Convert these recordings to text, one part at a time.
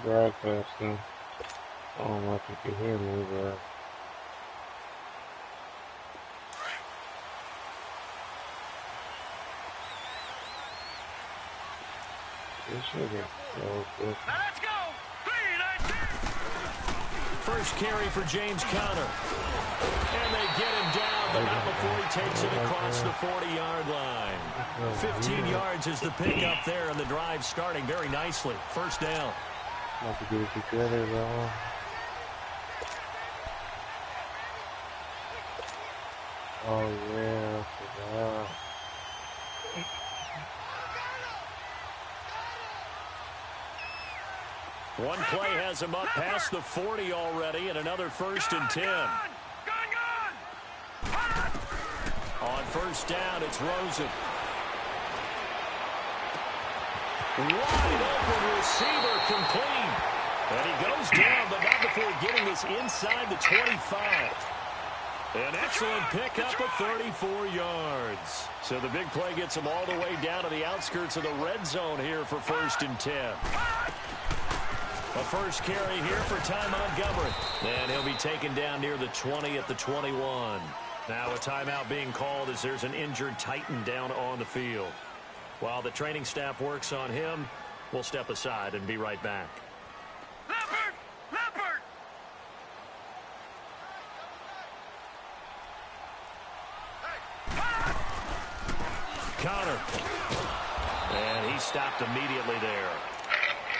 Broadcasting. I don't know if you can hear me, but this should be so good. Let's go! First carry for James Conner. And they get him down, but not before he takes it across the 40-yard line. 15 yards is the pickup there, and the drive starting very nicely. First down. Not to give you credit, though. Oh, yeah, I forgot. One play has him up past the 40 already, and another 1st and 10. On first down, it's Rosen. Wide open receiver complete. And he goes down, but not before getting this inside the 25. An excellent pickup of 34 yards. So the big play gets him all the way down to the outskirts of the red zone here for 1st and 10. A first carry here for Ty Montgomery. And he'll be taken down near the 20 at the 21. Now a timeout being called as there's an injured Titan down on the field. While the training staff works on him, we'll step aside and be right back. Leopard! Conner. And he stopped immediately there.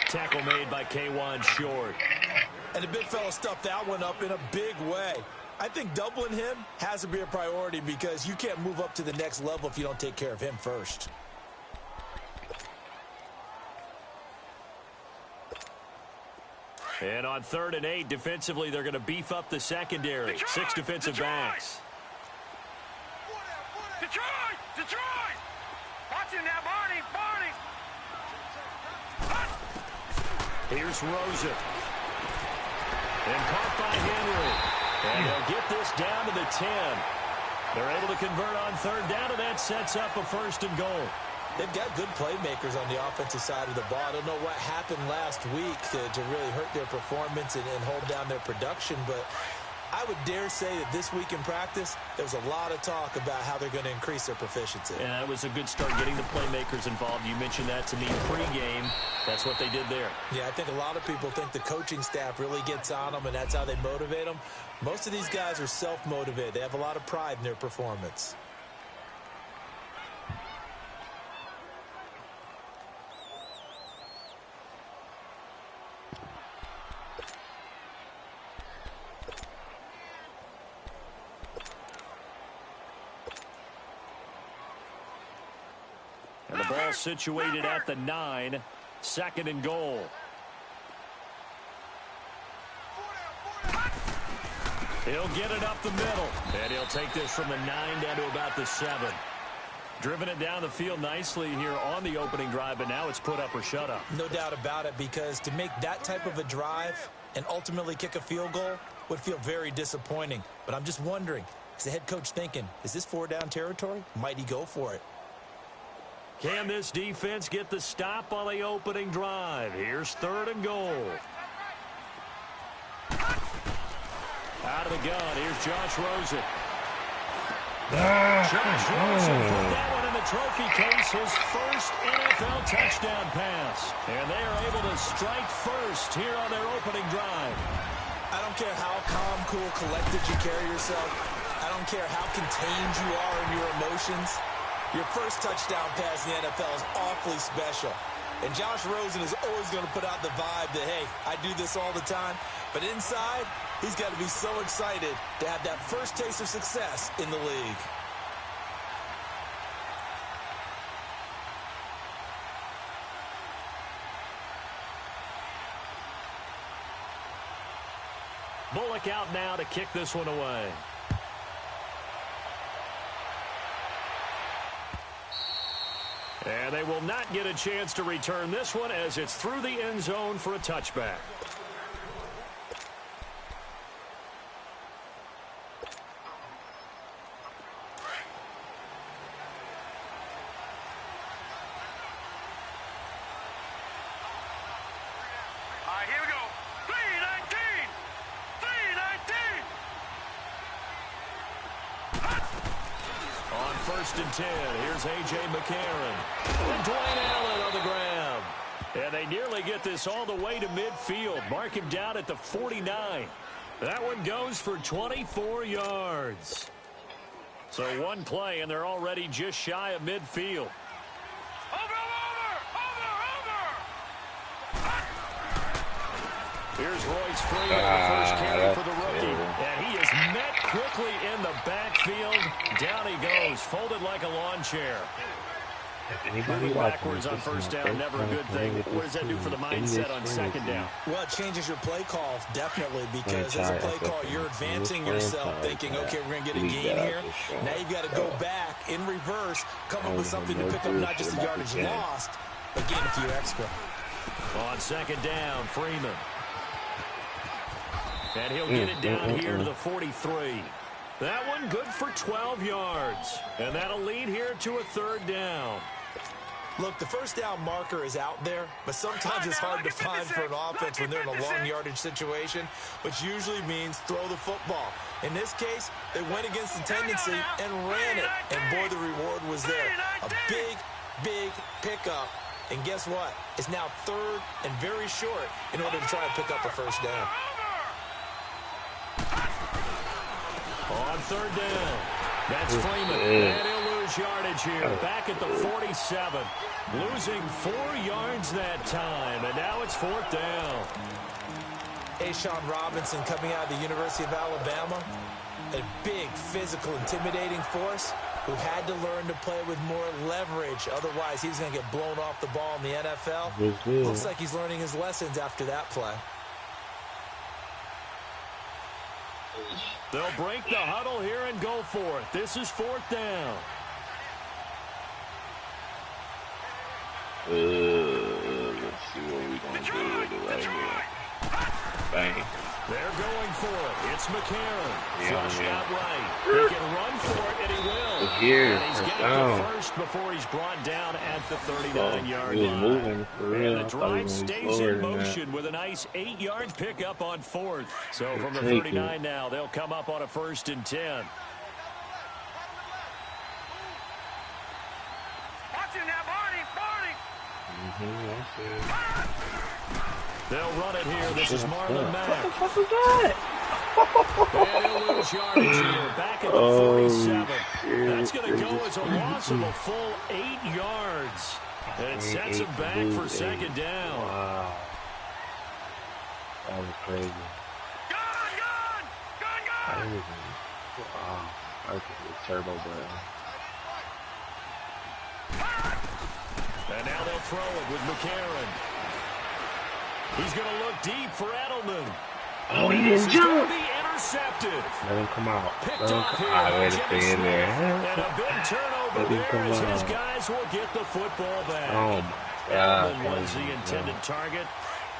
Tackle made by K'Wan Short. And the big fella stuffed that one up in a big way. I think doubling him has to be a priority because you can't move up to the next level if you don't take care of him first. And on 3rd and 8, defensively, they're going to beef up the secondary. Detroit! 6 defensive backs. Detroit! Watching now, Barney! Here's Rosen. And caught by Henry. And they'll get this down to the 10. They're able to convert on 3rd down, and that sets up a 1st and goal. They've got good playmakers on the offensive side of the ball. I don't know what happened last week to really hurt their performance and hold down their production, but I would dare say that this week in practice, there was a lot of talk about how they're going to increase their proficiency. And that was a good start getting the playmakers involved. You mentioned that to me pregame. That's what they did there. Yeah, I think a lot of people think the coaching staff really gets on them, and that's how they motivate them. Most of these guys are self-motivated. They have a lot of pride in their performance. And the ball situated at the 9. 2nd and goal. He'll get it up the middle. And he'll take this from the 9 down to about the 7. Driven it down the field nicely here on the opening drive, but now it's put up or shut up. No doubt about it, because to make that type of a drive and ultimately kick a field goal would feel very disappointing. But I'm just wondering, is the head coach thinking, is this 4-down territory? Might he go for it? Can this defense get the stop on the opening drive? Here's 3rd and goal. Out of the gun, here's Josh Rosen. Josh Rosen put that one in the trophy case, his first NFL touchdown pass. And they are able to strike first here on their opening drive. I don't care how calm, cool, collected you carry yourself. I don't care how contained you are in your emotions. Your first touchdown pass in the NFL is awfully special. And Josh Rosen is always going to put out the vibe that, hey, I do this all the time. But inside, he's got to be so excited to have that first taste of success in the league. Bullock out now to kick this one away. And they will not get a chance to return this one as it's through the end zone for a touchback. first and 10. Here's A.J. McCarron. And Dwayne Allen on the grab. And they nearly get this all the way to midfield. Mark him down at the 49. That one goes for 24 yards. So one play, and they're already just shy of midfield. Here's Royce Freeman, the first carry for the rookie. And he is met quickly in the backfield. Down he goes, folded like a lawn chair. Moving backwards on first down, never a good thing. What does that do for the mindset on second down? Well, it changes your play call, definitely, because as a play call, you're advancing yourself, thinking, okay, we're going to get a gain here. Now you've got to go back in reverse, come up with something to pick up not just the yardage lost, but gain a few extra. On second down, Freeman. And he'll get it down here to the 43. That one good for 12 yards. And that'll lead here to a third down. Look, the first down marker is out there, but sometimes it's hard to find for an offense when they're in a long yardage situation, which usually means throw the football. In this case, they went against the tendency and ran it. And boy, the reward was there. A big, big pickup. And guess what? It's now third and very short in order to try and pick up a first down. On third down, that's Freeman, and he'll lose yardage here, back at the 47. Losing 4 yards that time, and now it's fourth down. Ashawn Robinson coming out of the University of Alabama, a big, physical, intimidating force who had to learn to play with more leverage. Otherwise, he's going to get blown off the ball in the NFL. Looks like he's learning his lessons after that play. They'll break the huddle here and go for it. This is fourth down. Let's see what we're going to do with it right here. Bang. They're going for it. It's McCarron. Flushed out right. He can run for it, and he will. Here, and he's getting to first before he's brought down at the 39-yard line. Moving for real. And the drive stays in motion with a nice 8-yard pickup on fourth. So from the 39 now, they'll come up on a first and 10. Watching that, Barney. They'll run it here. This is Marlon Mack. What the fuck was that? And he'll lose yardage here. Back at the 47. That's going to go as a loss of a full 8 yards. And it sets him back for second down. Wow. That was crazy. Gun! Wow. I could get turbo button. And now they'll throw it with McCarron. He's going to look deep for Edelman. Oh, he didn't jump. Be intercepted. Let him come out. Picked Let him off come here out. by Let him Jimmy stay in there. And a big turnover Let him there come as his out. guys will get the football back. Oh, my God. Edelman was the intended target.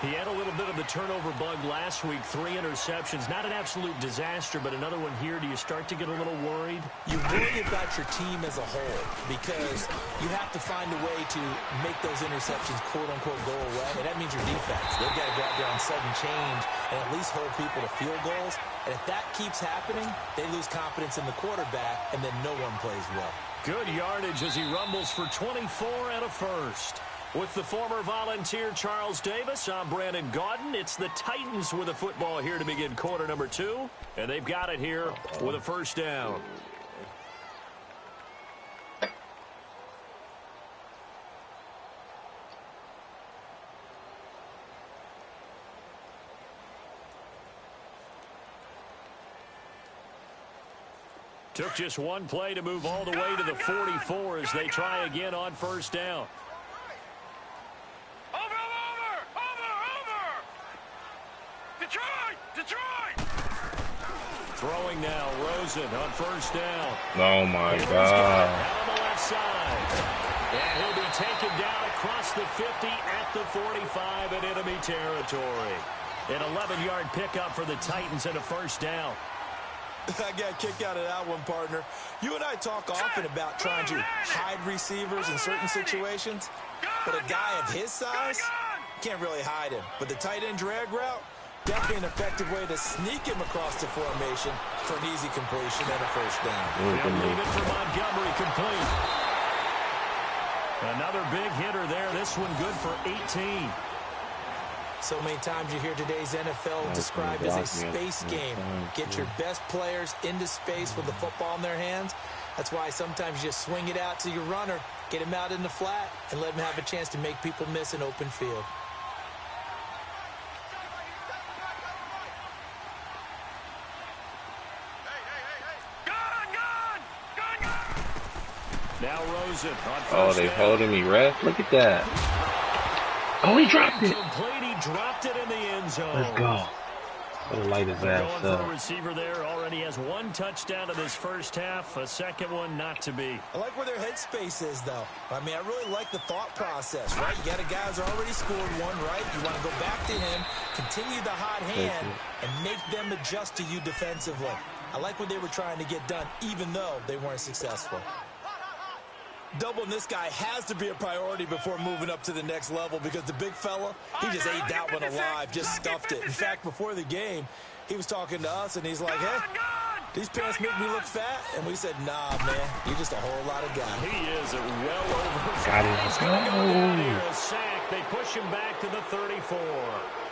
He had a little bit of the turnover bug last week. 3 interceptions. Not an absolute disaster, but another one here. Do you start to get a little worried? You worry about your team as a whole because you have to find a way to make those interceptions, quote-unquote, go away. And that means your defense. They've got to go out there on sudden change and at least hold people to field goals. And if that keeps happening, they lose confidence in the quarterback, and then no one plays well. Good yardage as he rumbles for 24 and a first. With the former Volunteer Charles Davis, I'm Brandon Gaudin. It's the Titans with a football here to begin quarter number 2. And they've got it here with a first down. Took just one play to move all the way to the 44 as they try again on first down. Detroit! Throwing now, Rosen on first down. Oh, my God. Out on the left side. And he'll be taken down across the 50 at the 45 in enemy territory. An 11-yard pickup for the Titans and a first down. I got kicked out of that one, partner. You and I talk often about trying to hide receivers in certain situations, but a guy of his size can't really hide him. But the tight end drag route, Definitely an effective way to sneak him across the formation for an easy completion and a first down. They'll leave it for Montgomery, complete. Another big hitter there. This one good for 18. So many times you hear today's NFL described as a space game. Get your best players into space with the football in their hands. That's why sometimes you just swing it out to your runner, get him out in the flat, and let him have a chance to make people miss an open field. Now Rosen on first Oh, they down. holding me, ref. Look at that. Oh, he dropped it. Complete. He dropped it in the end zone. Let's go. What a light his Going ass for a up. receiver there. Already has one touchdown in this first half. A second one not to be. I like where their headspace is, though. I mean, I really like the thought process, right? You got a guy who's already scored one, right? You want to go back to him, continue the hot hand, and make them adjust to you defensively. I like what they were trying to get done, even though they weren't successful. Doubling this guy has to be a priority before moving up to the next level because the big fella, he just ate that one alive, just stuffed it. In fact, before the game, he was talking to us, and he's like, hey, these pants make me look fat? And we said, nah, man, you're just a whole lot of guy. He is well over. Got it. He's going to go down here. A sack. They push him back to the 34.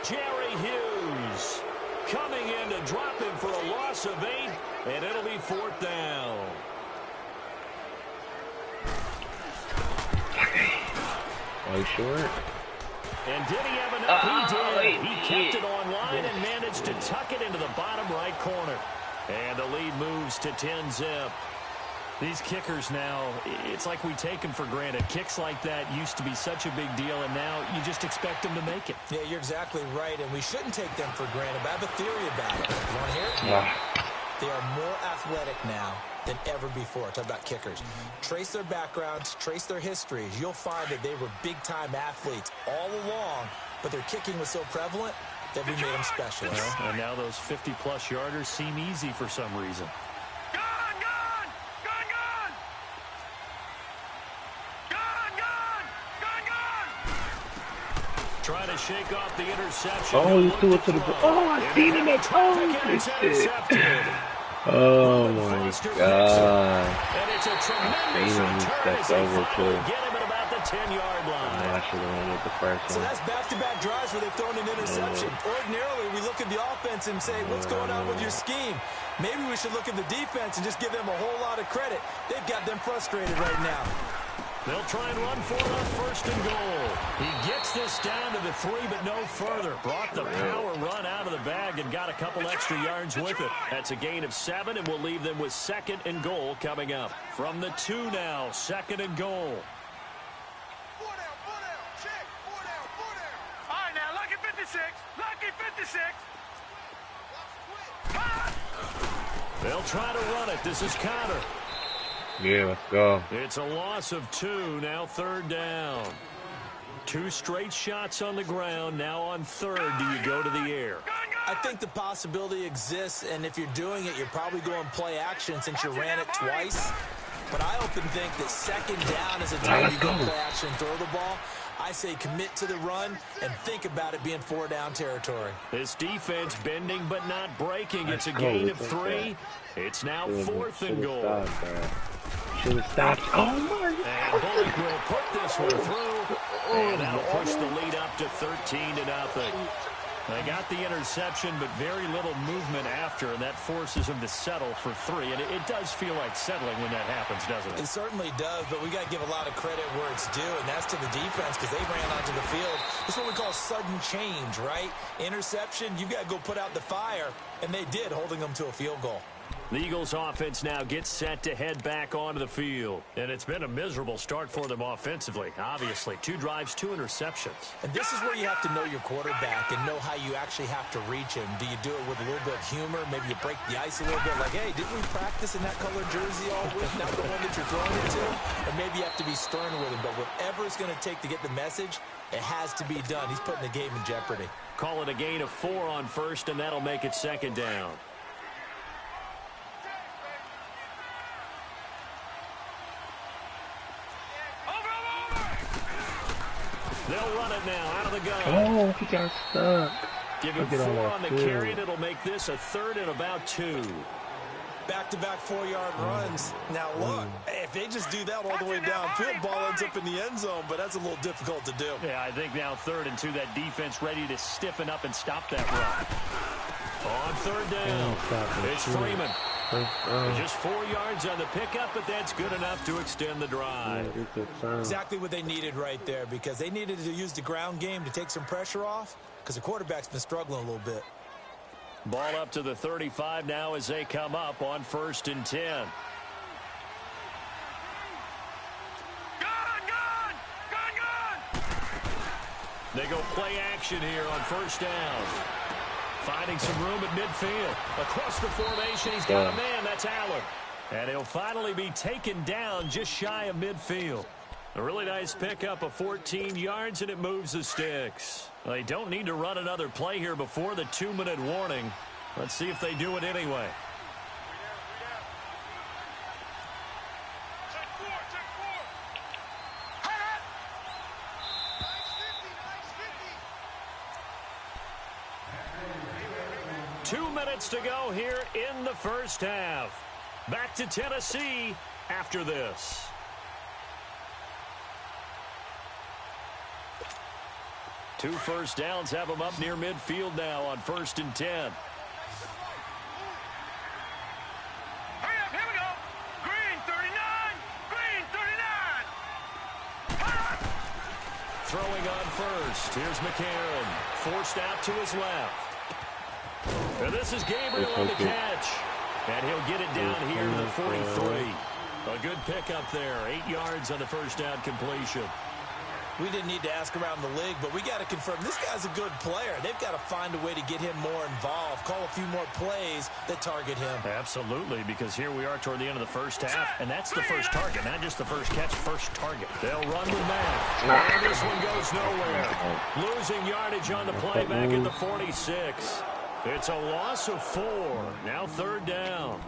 Jerry Hughes coming in to drop him for a loss of 8, and it'll be 4th down. Are you sure? And did he have enough? He did. He kept it online and managed to tuck it into the bottom right corner. And the lead moves to 10-zip. These kickers now, it's like we take them for granted. Kicks like that used to be such a big deal, and now you just expect them to make it. Yeah, you're exactly right, and we shouldn't take them for granted. But I have a theory about it. You want to hear it? Yeah. They are more athletic now than ever before. Talk about kickers. Trace their backgrounds, trace their histories. You'll find that they were big-time athletes all along, but their kicking was so prevalent that we made them specialists. And now those 50-plus yarders seem easy for some reason. Trying to shake off the interception. Oh, he threw it to the ball. Oh, I seen him at home. Oh, my God. And it's a tremendous return as they finally get him at about the 10-yard line. I should have won with the first So one. that's back-to-back drives where they've thrown an interception. Ordinarily, we look at the offense and say, what's going on with your scheme? Maybe we should look at the defense and just give them a whole lot of credit. They've got them frustrated right now. They'll try and run for it on 1st and goal. He gets this down to the 3, but no further. Brought the power run out of the bag and got a couple extra yards with it. That's a gain of 7, and we'll leave them with 2nd and goal coming up. From the 2 now, 2nd and goal. All right, now, lucky 56. Lucky 56. They'll try to run it. This is Connor. Yeah, let's go. It's a loss of 2, now 3rd down. 2 straight shots on the ground, now on 3rd. Do you go to the air? I think the possibility exists, and if you're doing it, you're probably going play action since you ran it twice. But I often think that 2nd down is a time you go play action and throw the ball. I say commit to the run and think about it being 4-down territory. This defense bending but not breaking. It's a gain of 3. It's now 4th and goal. Should have stopped. Oh, my God. And Bullock will put this one through. And that'll push the lead up to 13-0. They got the interception, but very little movement after, and that forces them to settle for 3. And it does feel like settling when that happens, doesn't it? It certainly does, but we got to give a lot of credit where it's due, and that's to the defense because they ran onto the field. This is what we call sudden change, right? Interception, you got to go put out the fire, and they did, holding them to a field goal. The Eagles offense now gets set to head back onto the field. And it's been a miserable start for them offensively, obviously. 2 drives, 2 interceptions. And this is where you have to know your quarterback and know how you actually have to reach him. Do you do it with a little bit of humor? Maybe you break the ice a little bit, like, hey, didn't we practice in that colored jersey all week? Not the one that you're throwing it to? And maybe you have to be stern with him. But whatever it's going to take to get the message, it has to be done. He's putting the game in jeopardy. Call it a gain of 4 on 1st, and that'll make it 2nd down. They'll run it now out of the gun. Oh, he got stuck. Give him 4 on the carry, and it'll make this a 3rd and about 2. Back-to-back 4-yard runs. Now, look, if they just do that all the way downfield, ball ends up in the end zone, but that's a little difficult to do. Yeah, I think now 3rd and 2, that defense ready to stiffen up and stop that run. On 3rd down, it's Freeman. Just 4 yards on the pickup, but that's good enough to extend the drive. Exactly what they needed right there, because they needed to use the ground game to take some pressure off, because the quarterback's been struggling a little bit. Ball up to the 35 now as they come up on 1st and 10. They go play action here on 1st down. Finding some room at midfield. Across the formation, he's got a man. That's Allen. And he'll finally be taken down just shy of midfield. A really nice pickup of 14 yards, and it moves the sticks. They don't need to run another play here before the 2-minute warning. Let's see if they do it anyway. Check four. 2 minutes to go here in the 1st half. Back to Tennessee after this. Two 1st downs have them up near midfield now on 1st and 10. Hurry up, here we go. Green 39. Throwing on 1st. Here's McCarron. Forced out to his left. And this is Gabriel on the catch. And he'll get it down here to the 43. A good pickup there. 8 yards on the 1st down completion. We didn't need to ask around the league, but we got to confirm this guy's a good player. They've got to find a way to get him more involved, call a few more plays that target him. Absolutely, because here we are toward the end of the 1st half, and that's the first target, not just the first catch, first target. They'll run with Matt, and this one goes nowhere. Losing yardage on the play back at the 46. It's a loss of 4. Now 3rd down.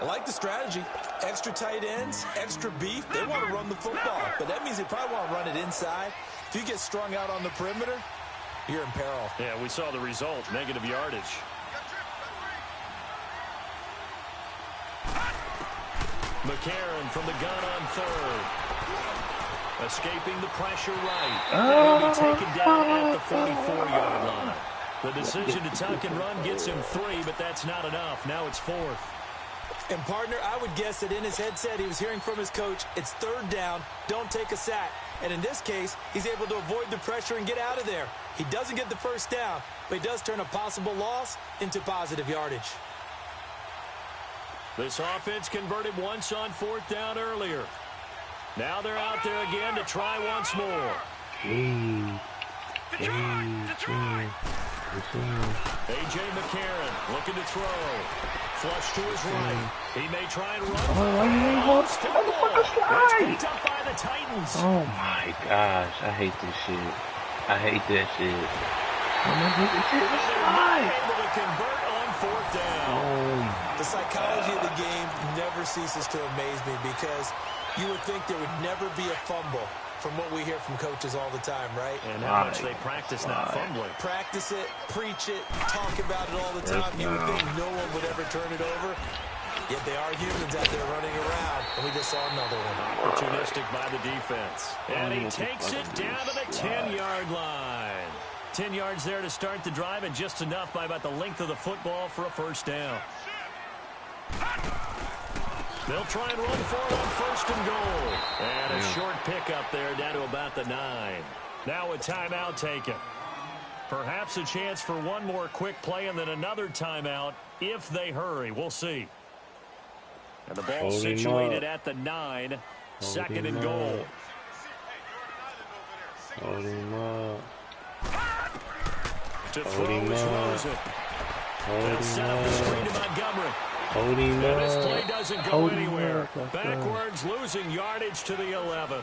I like the strategy. Extra tight ends, extra beef. They want to run the football, but that means they probably want to run it inside. If you get strung out on the perimeter, you're in peril. Yeah, we saw the result, negative yardage. McCarron from the gun on 3rd. Escaping the pressure right. And he'll be taken down at the 44-yard line. The decision to tuck and run gets him 3, but that's not enough. Now it's 4th. And, partner, I would guess that in his headset he was hearing from his coach, it's 3rd down, don't take a sack. And in this case, he's able to avoid the pressure and get out of there. He doesn't get the 1st down, but he does turn a possible loss into positive yardage. This offense converted once on 4th down earlier. Now they're out there again to try once more. Detroit. A.J. McCarron looking to throw. Flush to his right. He may try and run. What the fuck is It's picked up by the Titans. Oh my gosh, I hate this shit. I hate that shit. They're able to convert on 4th down. The psychology of the game never ceases to amaze me because you would think there would never be a fumble from what we hear from coaches all the time, right? And how much they practice not fumbling. Practice it, preach it, talk about it all the time. You would think no one would ever turn it over. Yet they are humans out there running around, and we just saw another one. Opportunistic by the defense. And he takes it down to the 10-yard line. 10 yards there to start the drive, and just enough by about the length of the football for a 1st down. They'll try and run for it on 1st and goal. And a short pickup there down to about the 9. Now a timeout taken. Perhaps a chance for one more quick play and then another timeout if they hurry. We'll see. And the ball situated at the 9. 2nd and goal. Hold him up. To throw is Rosen. They'll set up the screen to Montgomery. Hold him And this up. play doesn't go anywhere. Backwards, losing yardage to the 11.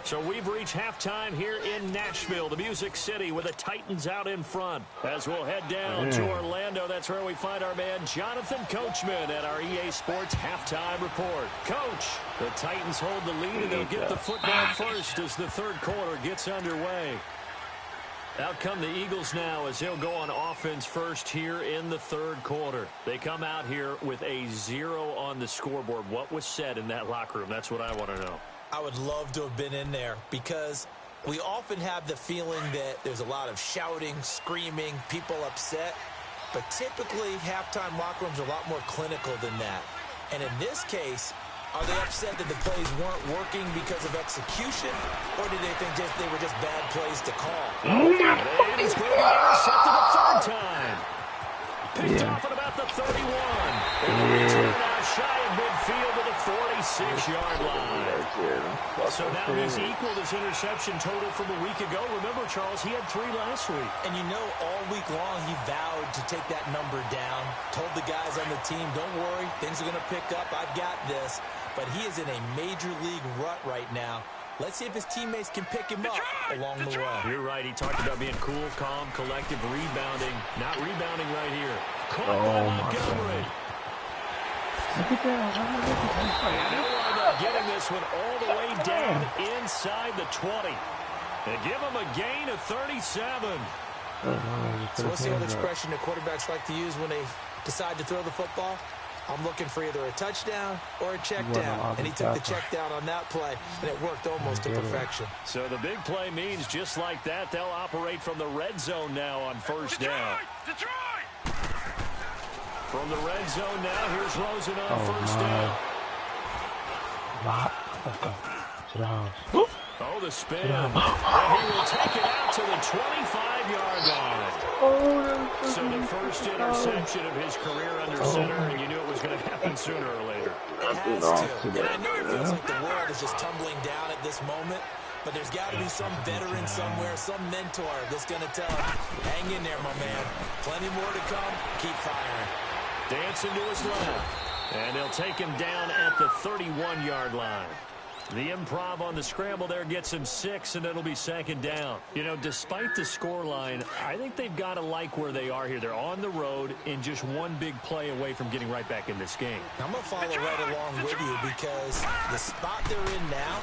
So we've reached halftime here in Nashville, the Music City, with the Titans out in front. As we'll head down to Orlando, that's where we find our man Jonathan Coachman at our EA Sports Halftime Report. Coach, the Titans hold the lead, and they'll get the football first as the 3rd quarter gets underway. Out come the Eagles now as he'll go on offense first here in the third quarter. They come out here with a 0 on the scoreboard. What was said in that locker room? That's what I want to know. I would love to have been in there because we often have the feeling that there's a lot of shouting, screaming, people upset. But typically, halftime locker rooms are a lot more clinical than that. And in this case, are they upset that the plays weren't working because of execution? Or did they think they were just bad plays to call? And he's going to be intercepted a third time. Picked off at about the 31. And the return out shy of midfield to the 46-yard line. So now he's equaled his interception total from a week ago. Remember, Charles, he had 3 last week. And you know, all week long he vowed to take that number down. Told the guys on the team, don't worry, things are going to pick up. I've got this. But he is in a major league rut right now. Let's see if his teammates can pick him up along the way. You're right. He talked about being cool, calm, collective, rebounding. Not rebounding right here. Caught by Montgomery. And he'll wind up getting this one all the way down inside the 20. And give him a gain of 37. So what's the old expression that quarterbacks like to use when they decide to throw the football? I'm looking for either a touchdown or a check down. And he took the check down on that play, and it worked almost to perfection. So the big play means just like that, they'll operate from the red zone now on first down. Detroit! From the red zone now, here's Rosen on first down. Oh, the spin. And he will take it out to the 25-yard line. So the first interception of his career under center, and you knew it was going to happen sooner or later. It has to. And I know it feels like the world is just tumbling down at this moment, but there's got to be some veteran somewhere, some mentor that's going to tell him, hang in there, my man. Plenty more to come. Keep firing. Dancing to his left. And they'll take him down at the 31-yard line. The improv on the scramble there gets him 6, and it'll be second down. You know, despite the scoreline, I think they've got to like where they are here. They're on the road and just one big play away from getting right back in this game. I'm going to follow right along with you because the spot they're in now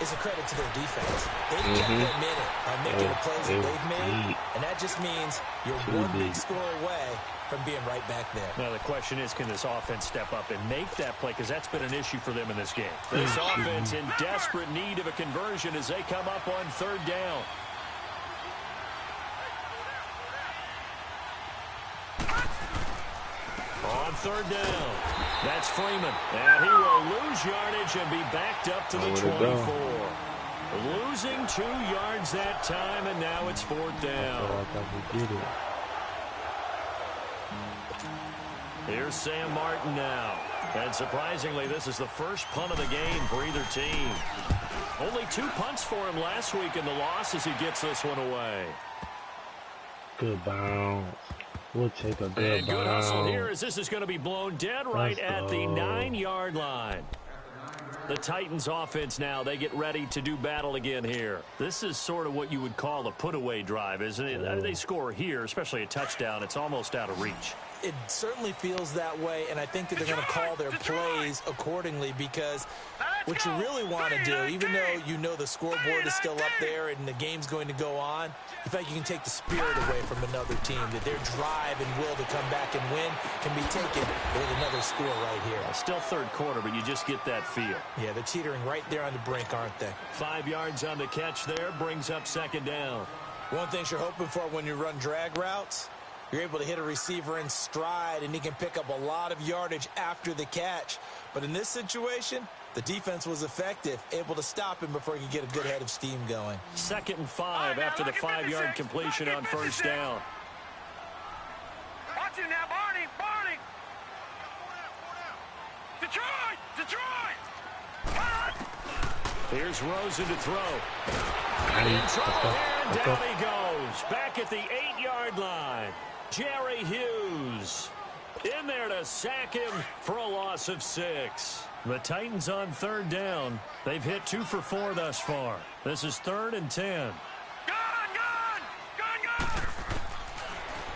is a credit to their defense. They've kept them in it by making the plays that they've made, and that just means you're one big score away from being right back there. Now, the question is, can this offense step up and make that play? Because that's been an issue for them in this game. This offense in desperate need of a conversion as they come up on third down. On third down, that's Freeman. And he will lose yardage and be backed up to the 24. Losing 2 yards that time, and now it's fourth down. Here's Sam Martin now. And surprisingly, this is the first punt of the game for either team. Only 2 punts for him last week in the loss as he gets this one away. Good bounce. We'll take a good and good hustle here as this is going to be blown dead right at the 9-yard line. The Titans offense now, they get ready to do battle again here. This is sort of what you would call a put-away drive, isn't it? They score here, especially a touchdown. It's almost out of reach. It certainly feels that way, and I think that they're going to call their plays accordingly because what you really want to do, even though you know the scoreboard is still up there and the game's going to go on, you think you can take the spirit away from another team, that their drive and will to come back and win can be taken with another score right here. Still third quarter, but you just get that feel. Yeah, they're teetering right there on the brink, aren't they? 5 yards on the catch there, brings up second down. One thing you're hoping for when you run drag routes, you're able to hit a receiver in stride, and he can pick up a lot of yardage after the catch. But in this situation, the defense was effective, able to stop him before he could get a good head of steam going. 2nd and 5 after the 5-yard completion on first down. Watch it now, Barney, Barney. Detroit, Detroit. Here's Rosen to throw. In trouble here, and down he goes. Back at the 8-yard line. Jerry Hughes in there to sack him for a loss of 6. The Titans on third down. They've hit 2 for 4 thus far. This is 3rd and 10. Gun.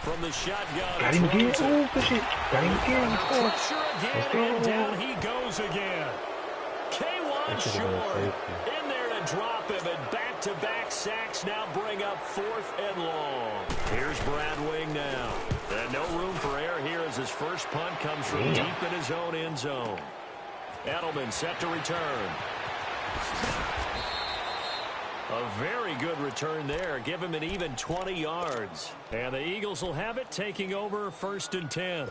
From the shotgun. Got him again. Oh, push it. Got him again. Pressure again, and down he goes again. K1 Short in there to drop him, and back-to-back sacks now bring up 4th and long. Here's Brad Wing now. And no room for error here as his first punt comes from deep in his own end zone. Edelman set to return. A very good return there. Give him an even 20 yards. And the Eagles will have it, taking over 1st and 10.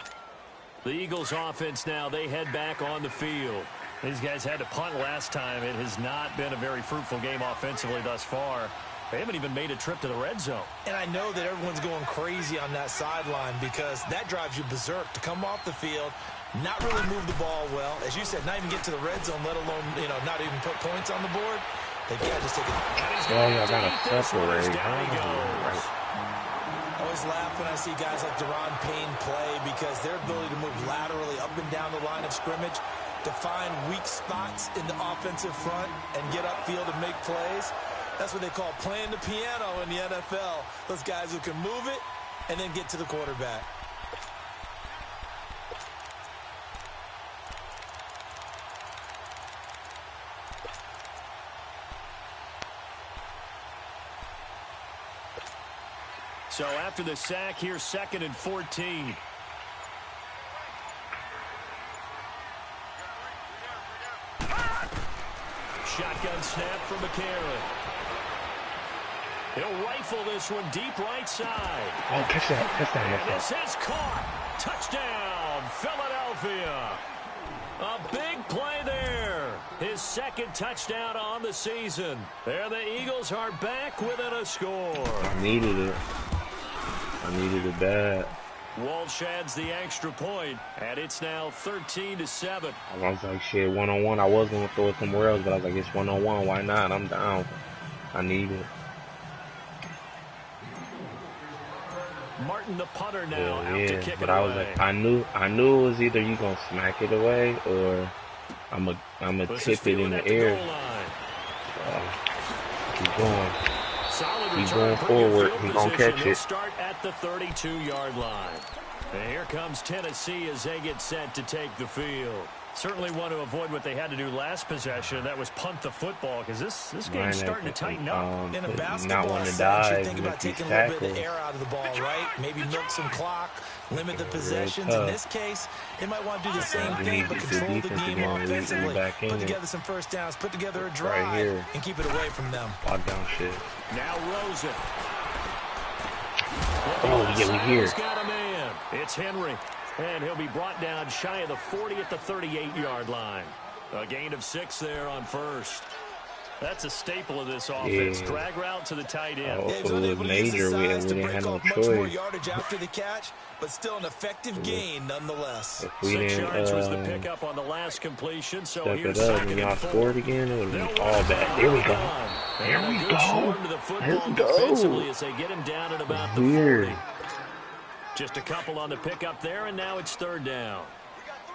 The Eagles offense now, they head back on the field. These guys had to punt last time. It has not been a very fruitful game offensively thus far. They haven't even made a trip to the red zone. And I know that everyone's going crazy on that sideline because that drives you berserk to come off the field, not really move the ball well. As you said, not even get to the red zone, let alone, not even put points on the board. They've got to just take it. Oh, yeah, I got to separate. I always laugh when I see guys like Deron Payne play because their ability to move laterally up and down the line of scrimmage, to find weak spots in the offensive front and get upfield and make plays. That's what they call playing the piano in the NFL. Those guys who can move it and then get to the quarterback. So after the sack, here's 2nd and 14. Shotgun snap from McCarron. He'll rifle this one deep right side. Oh, catch that. And this is caught. Touchdown, Philadelphia. A big play there. His 2nd touchdown on the season. There the Eagles are back within a score. I needed it. I needed it bad. Walsh adds the extra point, and it's now 13-7. I was like, shit, one-on-one. I was going to throw it somewhere else, but I was like, it's one-on-one. Why not? I'm down. I need it. Martin, the punter, now out to kick but it I was away. like, I knew it was either you gonna smack it away or I'm a tip it in the air. Keep going. Keep going forward. He's gonna catch it. Start at the 32-yard line. And here comes Tennessee as they get set to take the field. Certainly want to avoid what they had to do last possession. That was punt the football because this game's starting to tighten up. In a basketball sense, you think about taking a little bit of air out of the ball, right? Maybe milk some clock, limit the possessions. In this case, they might want to do the same thing but control the game offensively. Put together some first downs, put together a drive, and keep it away from them. Lockdown shit. Now Rosen. Oh, yeah, we here. He's got a man. It's Henry. And he'll be brought down shy of the 40 at the 38-yard line. A gain of 6 there on first. That's a staple of this offense. Yeah. Drag route to the tight end. Oh, if it was major, we didn't have no choice. More yardage after the catch, but still an effective gain nonetheless. If we 6 didn't yards was the pickup on the last completion. So step here's it up 2nd and y'all and 4. scored again, it would have been all bad. There we go. There we go. Let's go. As they get him down at about the Weird. 40. Just a couple on the pickup there, and now it's 3rd down.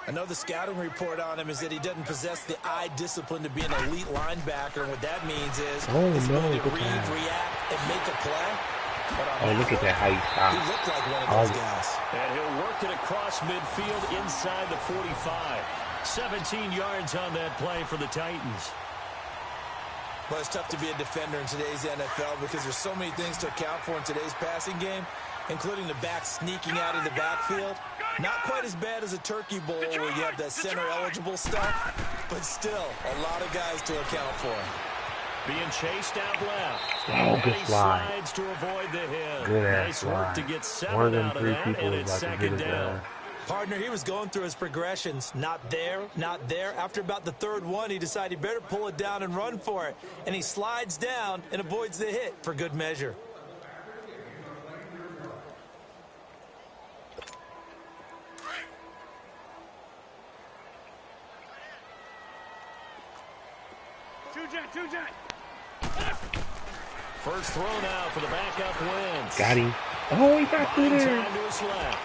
I know the scouting report on him is that he doesn't possess the eye discipline to be an elite linebacker. And what that means is his ability to read, react, and make a play. Oh, look at that, how he stopped. He looked like one of those guys. And he'll work it across midfield inside the 45. 17 yards on that play for the Titans. Well, it's tough to be a defender in today's NFL because there's so many things to account for in today's passing game, including the back sneaking out of the backfield. Not quite as bad as a turkey bowl where you have that center-eligible stuff, but still a lot of guys to account for. Being chased out left. Oh, good slide. Slides to avoid the hit. Good ass Nice slide. work to get 7 One of them out of 3 that, people and was it's about to hit 2nd his down. ass. Partner, he was going through his progressions. Not there, not there. After about the 3rd one, he decided he better pull it down and run for it. And he slides down and avoids the hit for good measure. First throw now for the backup Wentz. Got him. Oh, he got through there. Time to his left.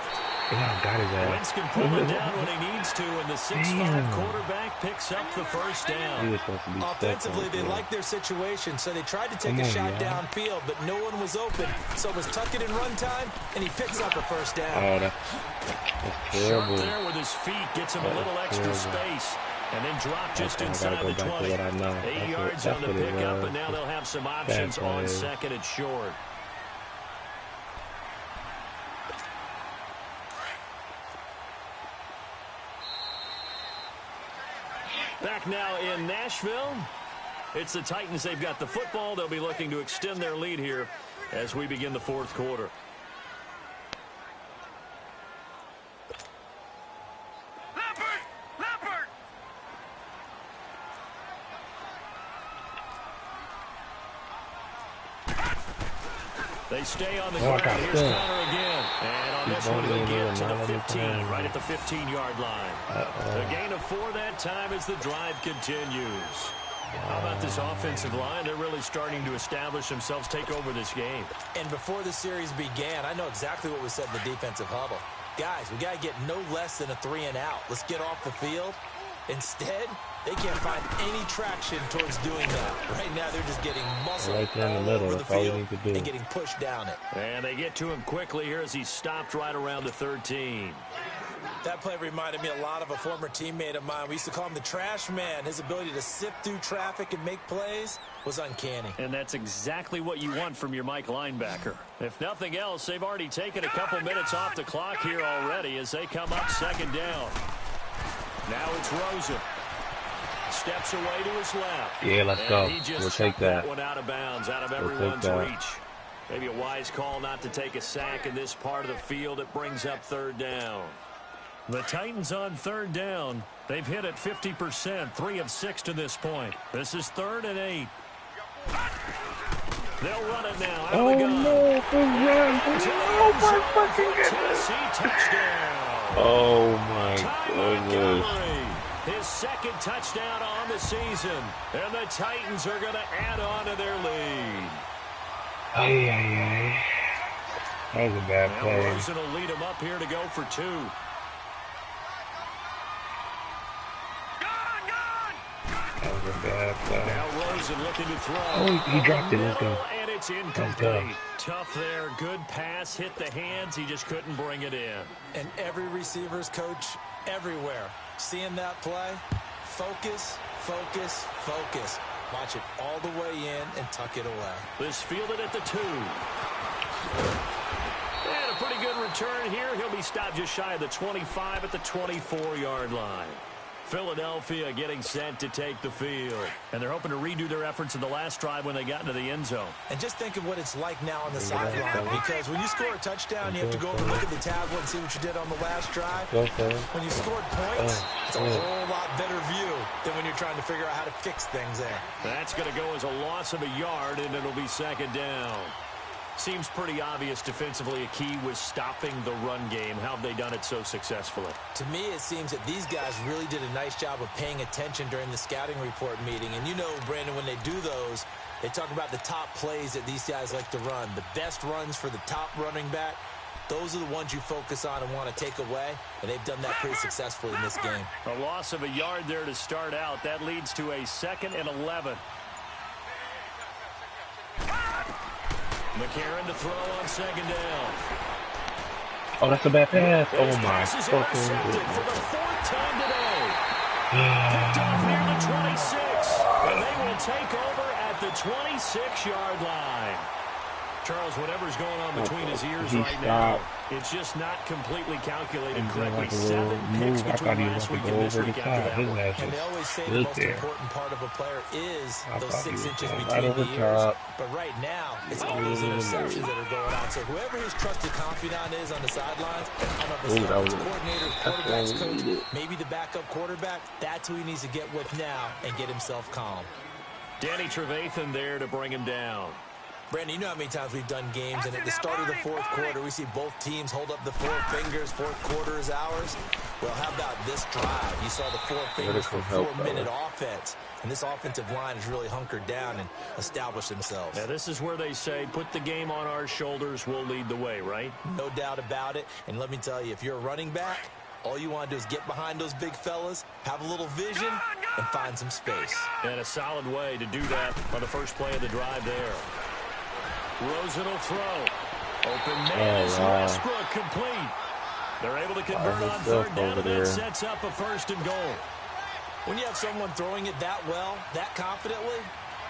Yeah, got his ass. Wentz can pull it down when he needs to, and the 6'5" quarterback picks up the first He down. was supposed to be Offensively, they like liked their situation, so they tried to take a shot downfield, but no one was open. So it was tuck it in run time, and he picks up a first down. Oh, that's terrible. Sharp there with his feet, gets him a little extra space. And then drop just inside the 20. 8 yards on the pickup, and now they'll have some options on second and short. Back now in Nashville. It's the Titans. They've got the football. They'll be looking to extend their lead here as we begin the fourth quarter. They stay on the ground. Here's Connor again. And on this one, he'll get to the 15, right at the 15-yard line. The gain of 4 that time as the drive continues. How about this offensive line? They're really starting to establish themselves, take over this game. And before the series began, I know exactly what was said in the defensive huddle. Guys, we got to get no less than a 3-and-out. Let's get off the field. Instead, they can't find any traction towards doing that. Right now, they're just getting muscle right there in the middle. over the That's all you field need to do. and getting pushed down it. And they get to him quickly here as he stopped right around the 13. That play reminded me a lot of a former teammate of mine. We used to call him the trash man. His ability to sift through traffic and make plays was uncanny. And that's exactly what you want from your Mike linebacker. If nothing else, they've already taken a couple minutes off the clock here already as they come up second down. Now it's Rosen. Steps away to his left. Yeah, let's go. We'll take that. One out of bounds, out of everyone's reach. Maybe a wise call not to take a sack in this part of the field. It brings up third down. The Titans on third down. They've hit it 50%, 3 of 6 to this point. This is 3rd and 8. They'll run it now. Out of the gun. No, oh my fucking goodness. Touchdown. Oh my goodness. His second touchdown on the season. And the Titans are going to add on to their lead. Ay, ay, ay. That was a bad play. Now Rosen will lead him up here to go for 2. That was a bad play. Now Rosen looking to throw. Oh, he dropped it. Let's go. And it's incomplete. Tough there. Good pass. Hit the hands. He just couldn't bring it in. And every receiver's coach everywhere. Seeing that play, focus, focus, focus. Watch it all the way in and tuck it away. This fielded at the 2. And a pretty good return here. He'll be stopped just shy of the 25 at the 24-yard line. Philadelphia getting set to take the field. And they're hoping to redo their efforts in the last drive when they got into the end zone. And just think of what it's like now on the sideline. Because when you score a touchdown, you have to go over and look at the tablet and see what you did on the last drive. When you scored points, it's a whole lot better view than when you're trying to figure out how to fix things there. That's going to go as a loss of a yard, and it'll be second down. Seems pretty obvious defensively a key was stopping the run game. How have they done it so successfully? To me, it seems that these guys really did a nice job of paying attention during the scouting report meeting. And you know, Brandon, when they do those, they talk about the top plays that these guys like to run. The best runs for the top running back, those are the ones you focus on and want to take away. And they've done that pretty successfully in this game. A loss of a yard there to start out. That leads to a 2nd and 11. McCarron to throw on second down. Oh, that's a bad pass. Oh, my fucking goodness. For the 4th time today. Picked off near the 26. And they will take over at the 26-yard line. Charles, whatever's going on between his ears right now, it's just not completely calculated correctly. 7 picks between last week and this week after that. And they always say the most important part of a player is those 6 inches between the ears. But right now, it's all those interceptions that are going on. So whoever his trusted confidant is on the sidelines, I don't know if it's the coordinator, quarterback's coach, maybe the backup quarterback, that's who he needs to get with now and get himself calm. Danny Trevathan there to bring him down. Brandon, you know how many times we've done games, and at the start of the 4th quarter, we see both teams hold up the 4 fingers, 4th quarter is ours. Well, how about this drive? You saw the 4 fingers for 4-minute offense, and this offensive line has really hunkered down and established themselves. Now, this is where they say, put the game on our shoulders, we'll lead the way, right? No doubt about it, and let me tell you, if you're a running back, all you want to do is get behind those big fellas, have a little vision, and find some space. And a solid way to do that on the first play of the drive there. Rosen will throw. Open man is Westbrook complete. They're able to convert on third down, and that sets up a 1st and goal. When you have someone throwing it that well, that confidently,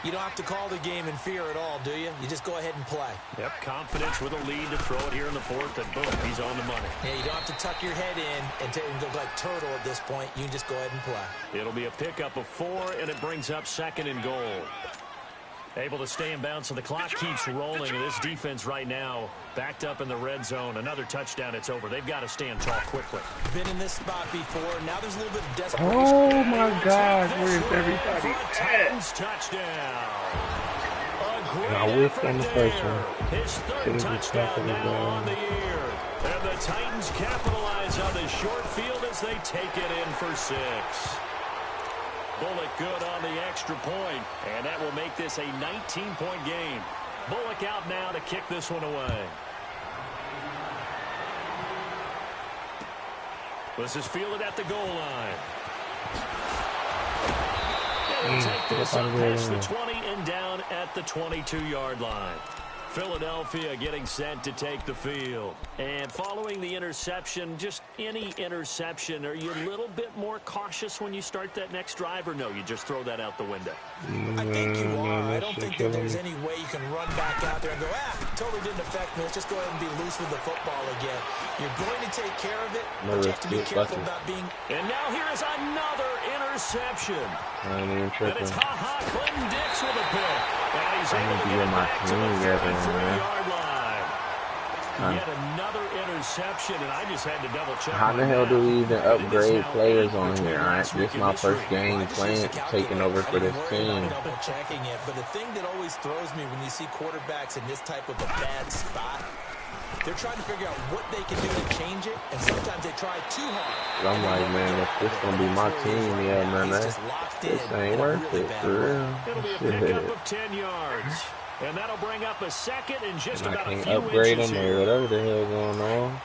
you don't have to call the game in fear at all, do you? You just go ahead and play. Yep, confidence with a lead to throw it here in the fourth, and boom, he's on the money. Yeah, you don't have to tuck your head in and go like turtle at this point. You can just go ahead and play. It'll be a pickup of 4, and it brings up 2nd and goal. Able to stay in bounds, so the clock keeps rolling. And this defense right now backed up in the red zone. Another touchdown, it's over. They've got to stand tall quickly. Been in this spot before. Now there's a little bit of desperation. Oh, my God. Where's everybody Titans touchdown. I whiffed on the first one. His 3rd touchdown now on the year. And the Titans capitalize on the short field as they take it in for 6. Bullock good on the extra point, and that will make this a 19-point game. Bullock out now to kick this one away. This is fielded at the goal line. They'll take this up past the 20 and down at the 22-yard line. Philadelphia getting set to take the field. And following the interception, just any interception, are you a little bit more cautious when you start that next drive, or no, you just throw that out the window? I think you are. I don't think that there's any way you can run back out there and go, totally didn't affect me. Let's just go ahead and be loose with the football again. You're going to take care of it, but you have to be careful about being... And now here is another interception. And it's Clinton Dix with a pick. And he's able to get it back to the 33-yard line. Yet another interception, and I just had to double check. How the hell do we even upgrade players on here? This is my first game playing, taking over for this team. Double checking it, but the thing that always throws me when you see quarterbacks in this type of a bad spot, they're trying to figure out what they can do to change it, and sometimes they try too hard. I'm like, man, if this gonna be my team, yeah, man, this ain't worth it, for real. It'll be a pickup of 10 yards. And that'll bring up a 2nd and just about a few upgrade inches them here. or whatever the hell going on.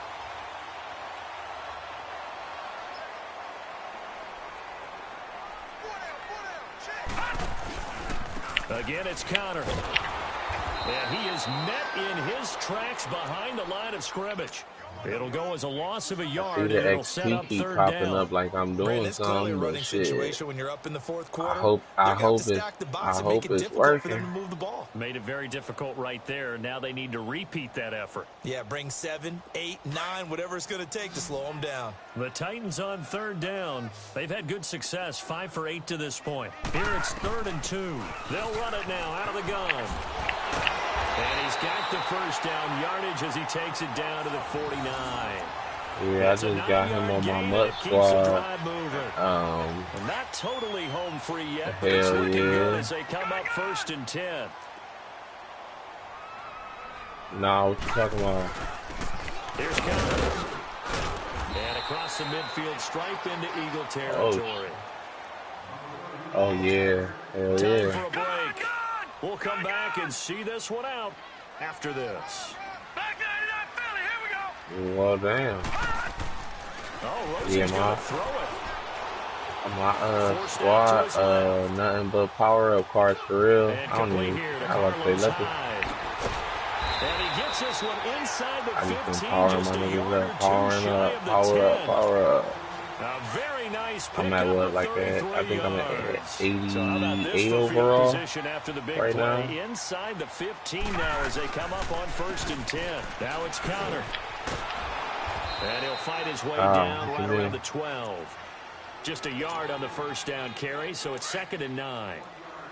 Again, it's Connor. And he is met in his tracks behind the line of scrimmage. It'll go as a loss of a yard. See the And it'll set up keep 3rd popping down. up like I'm doing something, but shit. When you're up in the fourth quarter, I hope it's working. Made it very difficult right there. Now they need to repeat that effort. Yeah, bring 7, 8, 9, whatever it's going to take to slow them down. The Titans on 3rd down. They've had good success, 5 for 8 to this point. Here it's 3rd and 2. They'll run it now out of the gun. And he's got the first down yardage as he takes it down to the 49. Yeah, I just got him on my MUT squad. Not totally home free yet, but Hell it's looking yeah. good as they come up 1st and 10. Nah, what you talking about? Here's Connor. And across the midfield stripe into Eagle territory. Oh yeah. Hell Time yeah. for a break. We'll come back and see this one out after this. Back 99 Philly, here we go. Well, damn. Oh, Rosie's Yeah, gonna throw it. My squad, nothing but power-up cards for real. And I don't complete even, here to I would say, Carlos let Hyde. And he gets this one inside the I 15, just been powering just my a niggas yard or up, two powering shy up, of the power 10. up, power up. A very nice pickup I'm at what, of like at, 33 I think I'm yards. at 88 So how about this for field overall position after the big right play now. inside the 15 now as they come up on 1st and 10. Now it's Connor. And he'll fight his way down right around the 12. Just a yard on the first down carry, so it's 2nd and 9.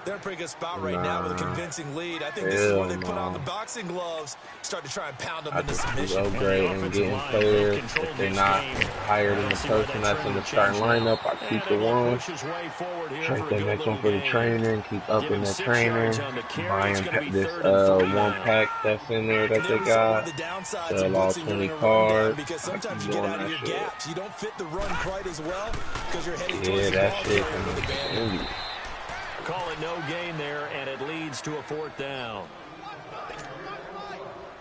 They're in a pretty good spot right now with a convincing lead. I think this is where they put on the boxing gloves, start to try and pound them into submission. Upgrade and getting players. If they're not higher than the person that's in the starting lineup, I keep the one. Trade that next one for the trainer and keep upping the trainer. Buying this one pack that's in there that they got. Sell all 20 cards. Because sometimes you get out of your gaps. You don't fit the run quite as well because you're heading towards Yeah, the that ball shit carrier with the band. Call it no gain there, and it leads to a 4th down.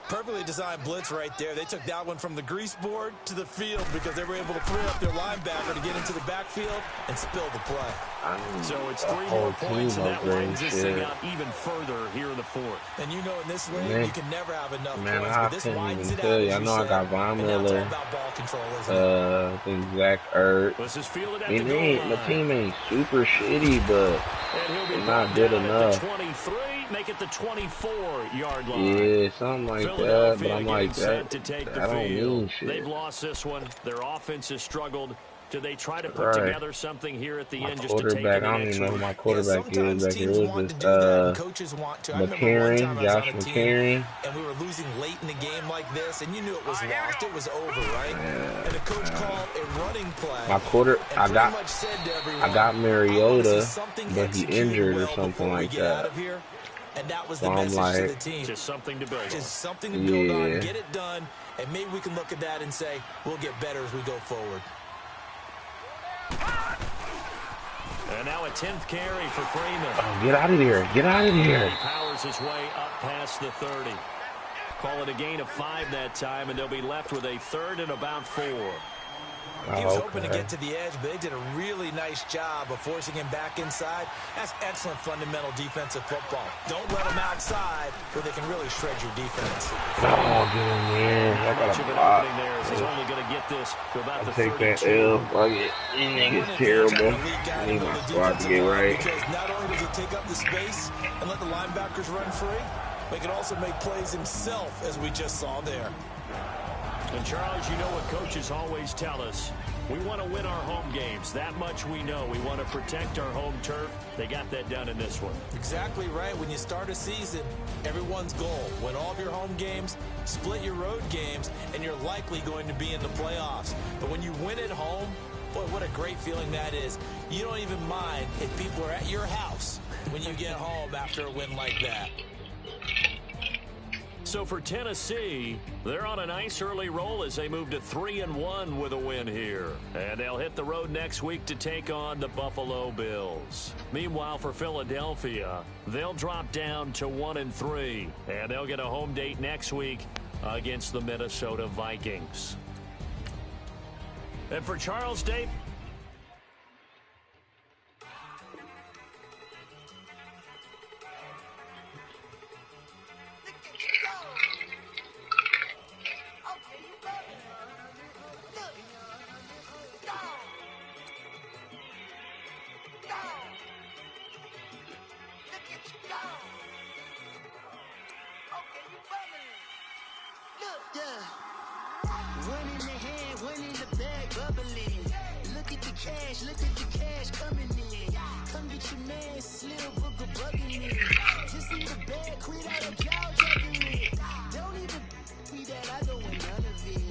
Perfectly designed blitz right there. They took that one from the grease board to the field because they were able to free up their linebacker to get into the backfield and spill the play. So it's 3 more points, and that winds this thing out even further here in the fourth. And you know in this league, you can never have enough points. I But this couldn't widens even it tell out, you. I know I got Von Miller, I think Zach Ertz. This is fielded at My team ain't super shitty, but they're not good enough. 23, make it the 24-yard line. Yeah, something like that, but I'm like, that don't mean shit. They've lost this one. Their offense has struggled. Do they try to put together something here at the end just to take it? I don't even know who my quarterback is back here. It was McCarron, Josh McCarron. And we were losing late in the game like this, and you knew it was lost. It was over, right? And the coach called a running play. I got Mariota, but he injured or something like that. And that was the message to the team. Just something to build. Just something to build on, get it done, and maybe we can look at that and say, we'll get better as we go forward. And now a 10th carry for Freeman. Oh, get out of here. Get out of here. He powers his way up past the 30. Call it a gain of 5 that time, and they'll be left with a 3rd and about 4. He was hoping to get to the edge, but they did a really nice job of forcing him back inside. That's excellent fundamental defensive football. Don't let him outside where they can really shred your defense. Oh, get in there. I got a block. He's only going to get this to about the take that L. Fuck it. This nigga's terrible. I need my squad to get right. Because not only does he take up the space and let the linebackers run free, but he can also make plays himself, as we just saw there. And, Charles, you know what coaches always tell us. We want to win our home games. That much we know. We want to protect our home turf. They got that done in this one. Exactly right. When you start a season, everyone's goal, win all of your home games, split your road games, and you're likely going to be in the playoffs. But when you win at home, boy, what a great feeling that is. You don't even mind if people are at your house when you get home after a win like that. So for Tennessee, they're on a nice early roll as they move to 3-1 with a win here. And they'll hit the road next week to take on the Buffalo Bills. Meanwhile, for Philadelphia, they'll drop down to 1-3. And they'll get a home date next week against the Minnesota Vikings. And for Charles Day, One in the hand, one in the bag, bubbling. Look at the cash coming in. Come get your man, Slim Booker bugging me. Just see the bag, quit out of jaw juggling. Don't even me that I don't want none of it.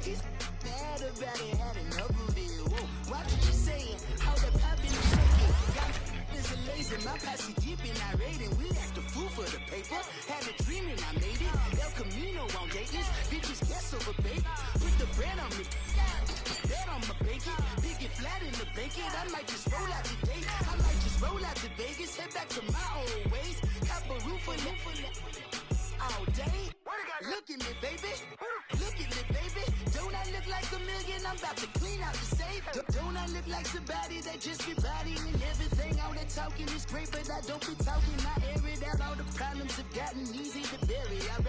He's bad about it, had enough of it. Whoa, watch what you saying, how the poppin' is shaking. Got is a lazy, my posse deep and irate, and we act a fool for the paper. Had a dream and I made it. El Camino on Dayton's, bitches guess over baby. Put the bread on me, bet on my bacon. Big it flat in the bacon. I might just roll out today. I might just roll out to Vegas, head back to my old ways. Cop a roof all day. Look at me, baby. Look at me, baby. Don't I look like a million? I'm about to clean out the safe. Don't I look like somebody that just be bodying everything? All that talking is great, but I don't be talking. I air it out. All the problems have gotten easy to bury. I'd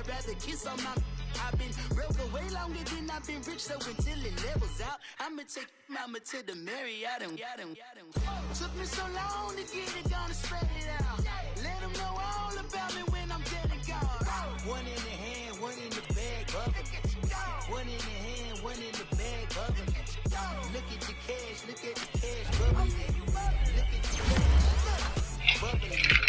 rather kiss on my. I've been broke way longer than I've been rich, so until it levels out, I'ma take mama to the Marriott and took me so long to get it, gonna spread it out. Let them know all about me when I'm dead and gone. One in the hand, one in the bag, bubbling. One in the hand, one in the bag, bubbling. Look at the cash, bubbling. Look at the cash, bubbling.